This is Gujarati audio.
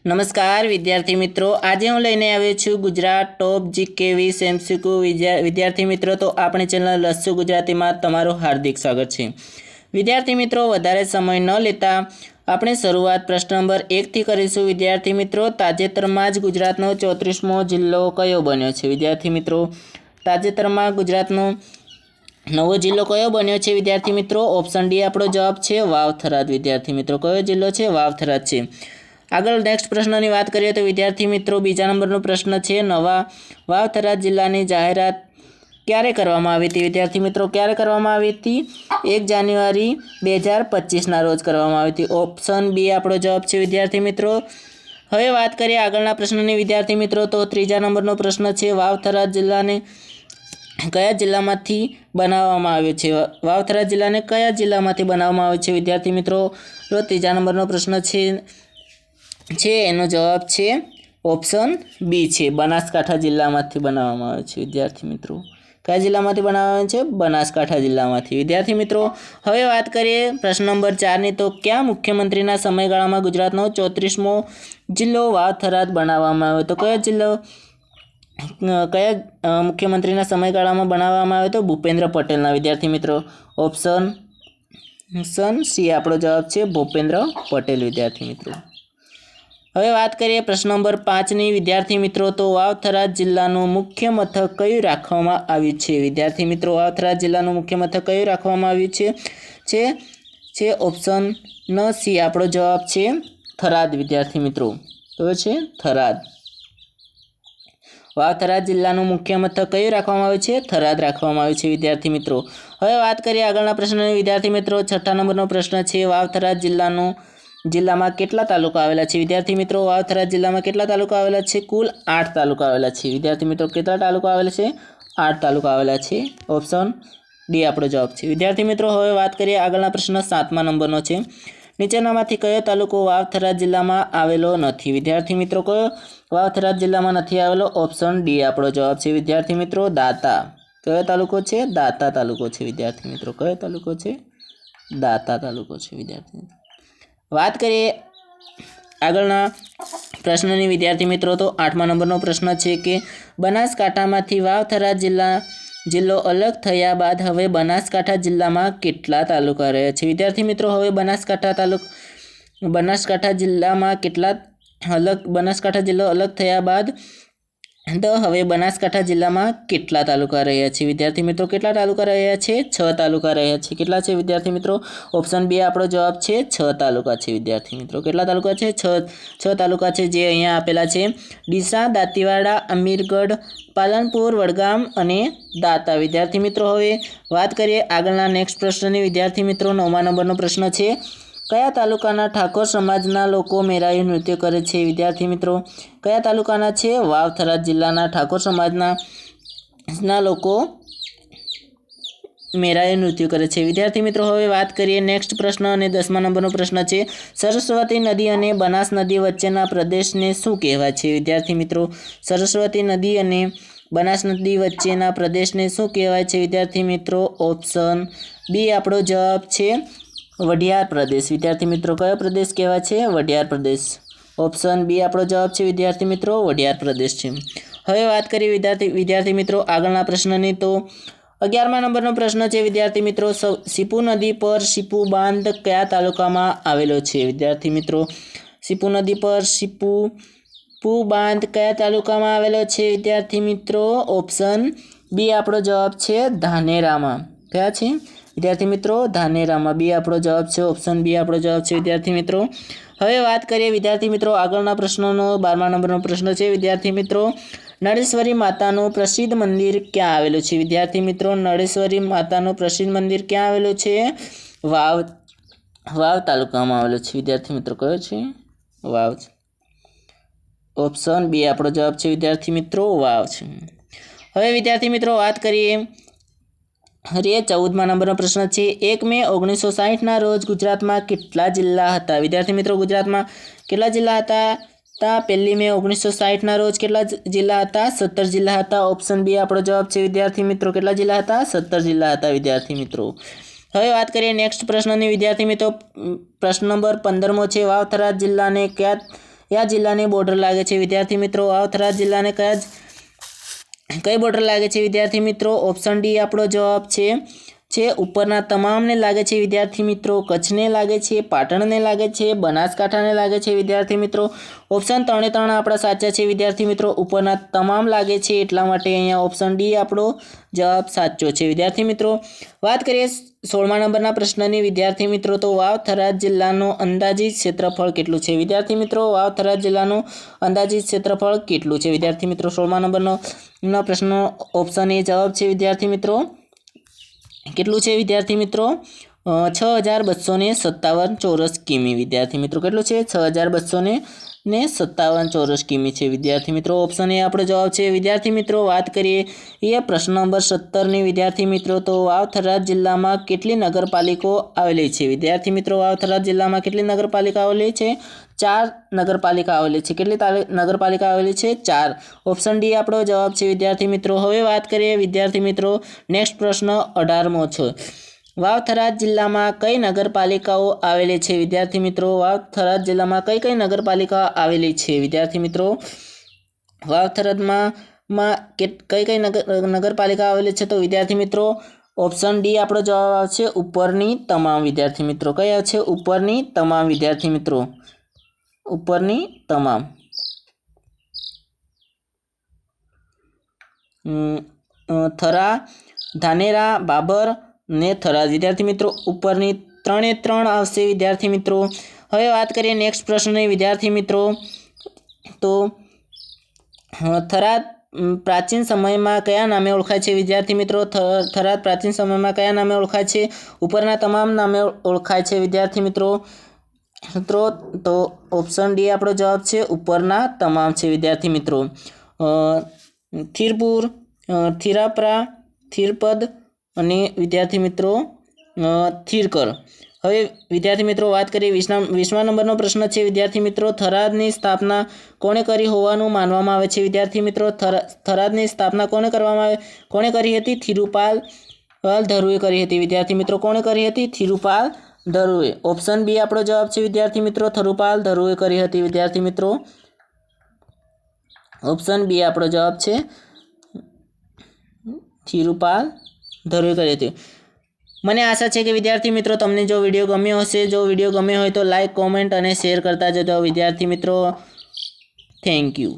नमस्कार विद्यार्थी मित्रों, आज हूँ लईने आव्यो छुं गुजरात टॉप जीके 20 एमसीक्यू। विद्यार्थी मित्रों, तो अपनी चेनल लस्सू गुजराती में तमारुं हार्दिक स्वागत है। विद्यार्थी मित्रों, वधारे समय न लेता આપણે શરૂઆત પ્રશ્ન નંબર 1 થી કરીશું। વિદ્યાર્થી મિત્રો, તાજેતરમાં જ ગુજરાતનો 34મો જિલ્લો કયો બન્યો છે? વિદ્યાર્થી મિત્રો, તાજેતરમાં ગુજરાતનો નવો જિલ્લો કયો બન્યો છે? વિદ્યાર્થી મિત્રો, ઓપ્શન ડી આપણો જવાબ છે વાવ થરાદ। વિદ્યાર્થી મિત્રો, કયો જિલ્લો છે? વાવ થરાદ છે। આગળ નેક્સ્ટ પ્રશ્નની વાત કરીએ તો વિદ્યાર્થી મિત્રો, બીજા નંબરનો પ્રશ્ન છે નવા વાવ થરાદ જિલ્લાની જાહેરાત ક્યારે કરવામાં આવી હતી? વિદ્યાર્થી મિત્રો, ક્યારે કરવામાં આવી હતી? 1 જાન્યુઆરી 2025ના રોજ કરવામાં આવી હતી। ઓપ્શન બી આપણો જવાબ છે વિદ્યાર્થી મિત્રો। હવે વાત કરીએ આગળના પ્રશ્નની વિદ્યાર્થી મિત્રો, તો ત્રીજા નંબરનો પ્રશ્ન છે વાવ થરાદ જિલ્લાને કયા જિલ્લામાંથી બનાવવામાં આવ્યો છે? વાવ થરાદ જિલ્લાને કયા જિલ્લામાંથી બનાવવામાં આવ્યો છે? વિદ્યાર્થી મિત્રો, તો ત્રીજા નંબરનો પ્રશ્ન છે એનો જવાબ છે ઓપ્શન બી છે, બનાસકાંઠા જિલ્લામાંથી બનાવવામાં આવ્યો છે। વિદ્યાર્થી મિત્રો, કયા જિલ્લામાંથી બનાવવામાં છે? બનાસકાંઠા જિલ્લામાંથી। વિદ્યાર્થી મિત્રો, હવે વાત કરીએ પ્રશ્ન નંબર 4ની, તો કયા મુખ્યમંત્રીના સમયગાળામાં ગુજરાતનો 34મો જિલ્લો વાવ થરાદ બનાવવામાં આવ્યો? તો કયો જિલ્લો કયા મુખ્યમંત્રીના સમયગાળામાં બનાવવામાં આવ્યો? તો ભૂપેન્દ્ર પટેલના। વિદ્યાર્થી મિત્રો, ઓપ્શન સી આપણો જવાબ છે ભૂપેન્દ્ર પટેલ। વિદ્યાર્થી મિત્રો, હવે વાત કરીએ પ્રશ્ન નંબર 5ની વિદ્યાર્થી મિત્રો, તો વાવ થરાદ જિલ્લાનું મુખ્ય મથક કયું રાખવામાં આવ્યું છે? વિદ્યાર્થી મિત્રો, વાવ થરાદ જિલ્લાનું મુખ્ય મથક કયું રાખવામાં આવ્યું છે ઓપ્શન સી આપણો જવાબ છે થરાદ। વિદ્યાર્થી મિત્રો, તો છે થરાદ। વાવ થરાદ જિલ્લાનું મુખ્ય મથક કયું રાખવામાં આવ્યું છે? થરાદ રાખવામાં આવ્યું છે। વિદ્યાર્થી મિત્રો, હવે વાત કરીએ આગળના પ્રશ્નની વિદ્યાર્થી મિત્રો, 6થા નંબરનો પ્રશ્ન છે વાવ થરાદ જિલ્લામાં કેટલા તાલુકા આવેલા છે? વિદ્યાર્થી મિત્રો, વાવ થરાદ જિલ્લામાં કેટલા તાલુકા આવેલા છે? કુલ 8 તાલુકા આવેલા છે। વિદ્યાર્થી મિત્રો, કેટલા તાલુકા આવેલા છે? 8 તાલુકા આવેલા છે। ઓપ્શન ડી આપણો જવાબ છે। વિદ્યાર્થી મિત્રો, હવે વાત કરીએ આગળના પ્રશ્ન 7મા નંબરનો છે નીચેનામાંથી કયો તાલુકો વાવ થરાદ જિલ્લામાં આવેલો નથી? વિદ્યાર્થી મિત્રો, કયો વાવ થરાદ જિલ્લામાં નથી આવેલો? ઓપ્શન ડી આપણો જવાબ છે વિદ્યાર્થી મિત્રો, દાતા। કયો તાલુકો છે? દાતા તાલુકો છે। વિદ્યાર્થી મિત્રો, કયો તાલુકો છે? દાતા તાલુકો છે। વિદ્યાર્થી મિત્રો, વાત કરીએ આગળના પ્રશ્નની વિદ્યાર્થી મિત્રો, તો 8મા નંબરનો પ્રશ્ન છે કે બનાસકાંઠામાંથી વાવ થરાદ જિલ્લો અલગ થયા બાદ હવે બનાસકાંઠા જિલ્લામાં કેટલા તાલુકા રહ્યા છે? વિદ્યાર્થી મિત્રો, હવે બનાસકાંઠા જિલ્લો અલગ થયા બાદ તો હવે બનાસકાંઠા જિલ્લામાં કેટલા તાલુકા રહ્યા છે? વિદ્યાર્થી મિત્રો, કેટલા તાલુકા રહ્યા છે? 6 તાલુકા રહ્યા છે। કેટલા છે વિદ્યાર્થી મિત્રો? ઓપ્શન બી આપણો જવાબ છે 6 તાલુકા છે। વિદ્યાર્થી મિત્રો, કેટલા તાલુકા છે? 6 તાલુકા છે, જે અહીંયા આપેલા છે ડીસા, દાંતીવાડા, અમીરગઢ, પાલનપુર, વડગામ અને દાતા। વિદ્યાર્થી મિત્રો, હવે વાત કરીએ આગળના નેક્સ્ટ પ્રશ્નની વિદ્યાર્થી મિત્રો, 9મા નંબરનો પ્રશ્ન છે કયા તાલુકાના ઠાકોર સમાજના લોકો મેરાયું નૃત્ય કરે છે? વિદ્યાર્થી મિત્રો, કયા તાલુકાના છે? વાવ થરાદ જિલ્લાના ઠાકોર સમાજના લોકો મેરાયું નૃત્ય કરે છે। વિદ્યાર્થી મિત્રો, હવે વાત કરીએ નેક્સ્ટ પ્રશ્ન અને 10મા નંબરનો પ્રશ્ન છે સરસ્વતી નદી અને બનાસ નદી વચ્ચેના પ્રદેશને શું કહેવાય છે? વિદ્યાર્થી મિત્રો, સરસ્વતી નદી અને બનાસ નદી વચ્ચેના પ્રદેશને શું કહેવાય છે? વિદ્યાર્થી મિત્રો, ઓપ્શન બી આપણો જવાબ છે વઢિયાર પ્રદેશ। વિદ્યાર્થી મિત્રો, કયો પ્રદેશ કહેવાય છે? વઢિયાર પ્રદેશ। ઓપ્શન બી આપણો જવાબ છે વિદ્યાર્થી મિત્રો, વઢિયાર પ્રદેશ છે। હવે વાત કરીએ વિદ્યાર્થી મિત્રો આગળના પ્રશ્નની, તો 11મા નંબરનો પ્રશ્ન છે વિદ્યાર્થી મિત્રો, સીપુ નદી પર સીપુ બાંધ કયા તાલુકામાં આવેલો છે? વિદ્યાર્થી મિત્રો, સીપુ નદી પર સીપુ બાંધ કયા તાલુકામાં આવેલો છે? વિદ્યાર્થી મિત્રો, ઓપ્શન બી આપણો જવાબ છે ધાનેરામાં। કયા છે વિદ્યાર્થી મિત્રો? ધાનેરામાં। બી આપણો જવાબ છે, ઓપ્શન બી આપણો જવાબ છે વિદ્યાર્થી મિત્રો। હવે વાત કરીએ વિદ્યાર્થી મિત્રો આગળના પ્રશ્નનો 12મા નંબરનો પ્રશ્ન છે વિદ્યાર્થી મિત્રો, નળેશ્વરી માતાનું પ્રસિદ્ધ મંદિર ક્યાં આવેલું છે? વિદ્યાર્થી મિત્રો, નળેશ્વરી માતાનું પ્રસિદ્ધ મંદિર ક્યાં આવેલું છે? વાવ તાલુકામાં આવેલું છે। વિદ્યાર્થી મિત્રો, કયો છે? વાવ। ઓપ્શન બી આપણો જવાબ છે વિદ્યાર્થી મિત્રો, વાવ છે। હવે વિદ્યાર્થી મિત્રો વાત કરીએ 14મા નંબરનો પ્રશ્ન છે 1 મે 1960ના રોજ ગુજરાતમાં કેટલા જિલ્લા હતા? વિદ્યાર્થી મિત્રો, ગુજરાતમાં કેટલા જિલ્લા હતા? 1 મે 1960ના રોજ કેટલા જિલ્લા હતા? 17 જિલ્લા હતા। ઓપ્શન બી આપણો જવાબ છે વિદ્યાર્થી મિત્રો, કેટલા જિલ્લા હતા? 17 જિલ્લા હતા। વિદ્યાર્થી મિત્રો, હવે વાત કરીએ નેક્સ્ટ પ્રશ્નની વિદ્યાર્થી મિત્રો, પ્રશ્ન નંબર 15મો છે વાવ થરાદ જિલ્લાને કયા કયા જિલ્લાની બોર્ડર લાગે છે વિદ્યાર્થી મિત્રો? વાવ થરાદ જિલ્લાને કઈ બોર્ડર લાગે છે વિદ્યાર્થી મિત્રો? ઓપ્શન ડી આપણો જવાબ છે ઉપરના તમામને લાગે છે વિદ્યાર્થી મિત્રો. કચ્છને લાગે છે, પાટણને લાગે છે, બનાસકાંઠાને લાગે છે વિદ્યાર્થી મિત્રો. ઓપ્શન 3 3 આપણા સાચા છે વિદ્યાર્થી મિત્રો. ઉપરના તમામ લાગે છે એટલા માટે અહીંયા ઓપ્શન ડી આપણો જવાબ સાચો છે વિદ્યાર્થી મિત્રો. વાત કરીએ 16મા નંબરના પ્રશ્નની વિદ્યાર્થી મિત્રો, તો વાવ થરાદ જિલ્લાનું અંદાજિત ક્ષેત્રફળ કેટલું છે વિદ્યાર્થી મિત્રો? વાવ થરાદ જિલ્લાનું અંદાજિત ક્ષેત્રફળ કેટલું છે વિદ્યાર્થી મિત્રો? 16મા નંબરનો પ્રશ્નનો ઓપ્શન એ જવાબ છે વિદ્યાર્થી મિત્રો. કેટલું છે વિદ્યાર્થી મિત્રો? 6257 ચોરસ કિમી વિદ્યાર્થી મિત્રો. કેટલું છે? 6257 ચોરસ કિમી છે વિદ્યાર્થી મિત્રો. ઓપ્શન એ આપણો જવાબ છે વિદ્યાર્થી મિત્રો. વાત કરીએ એ પ્રશ્ન નંબર 17ની વિદ્યાર્થી મિત્રો, તો વાવ થરાદ જિલ્લામાં કેટલી નગરપાલિકાઓ આવેલી છે વિદ્યાર્થી મિત્રો? વાવ થરાદ જિલ્લામાં કેટલી નગરપાલિકા આવેલી છે? 4 નગરપાલિકા આવેલી છે. કેટલી નગરપાલિકા આવેલી છે? 4. ઓપ્શન ડી આપણો જવાબ છે વિદ્યાર્થી મિત્રો. હવે વાત કરીએ વિદ્યાર્થી મિત્રો, નેક્સ્ટ પ્રશ્ન 18મો છે. વાવ થરાદ જિલ્લામાં કઈ નગરપાલિકાઓ આવેલી છે વિદ્યાર્થી મિત્રો? વાવ થરાદ જિલ્લામાં કઈ નગરપાલિકા આવેલી છે વિદ્યાર્થી મિત્રો? વાવ થરાદમાં કઈ નગરપાલિકા આવેલી છે તો વિદ્યાર્થી મિત્રો ઓપ્શન ડી આપણો જવાબ આવશે ઉપરની તમામ વિદ્યાર્થી મિત્રો. કઈ આવશે? ઉપરની તમામ વિદ્યાર્થી મિત્રો. ઉપરની તમામ. થરા, ધાનેરા, બાબર ને થરાદ વિદ્યાર્થી મિત્રો. ઉપરની 3 આવશે વિદ્યાર્થી મિત્રો. હવે વાત કરીએ નેક્સ્ટ પ્રશ્નની વિદ્યાર્થી મિત્રો, તો થરાદ પ્રાચીન સમયમાં કયા નામે ઓળખાય છે વિદ્યાર્થી મિત્રો? થરાદ પ્રાચીન સમયમાં કયા નામે ઓળખાય છે? ઉપરના તમામ નામે ઓળખાય છે વિદ્યાર્થી મિત્રો. તો ઓપ્શન ડી આપણો જવાબ છે ઉપરના તમામ છે વિદ્યાર્થી મિત્રો. થીરપુર, થીરાપરા, થીરપદ અને વિદ્યાર્થી મિત્રો થીરકર. હવે વિદ્યાર્થી મિત્રો વાત કરીએ 20મા નંબરનો પ્રશ્ન છે વિદ્યાર્થી મિત્રો, થરાદની સ્થાપના કોણે કરી હોવાનું માનવામાં આવે છે વિદ્યાર્થી મિત્રો? થરાદની સ્થાપના કોણે કરી હતી? થિરુપાલ ધરુએ કરી હતી વિદ્યાર્થી મિત્રો. કોણે કરી હતી? થિરુપાલ ધરુએ. ઓપ્શન બી આપણો જવાબ છે વિદ્યાર્થી મિત્રો. થરુપાલ ધરુએ કરી હતી વિદ્યાર્થી મિત્રો. ઓપ્શન બી આપણો જવાબ છે થિરુપાલ ધરુએ કરી હતી. મને આશા છે કે વિદ્યાર્થી મિત્રો તમને જો વિડીયો ગમ્યો હશે, જો વિડીયો ગમ્યો હોય તો લાઈક, કોમેન્ટ અને શેર કરતા જજો વિદ્યાર્થી મિત્રો. Thank you.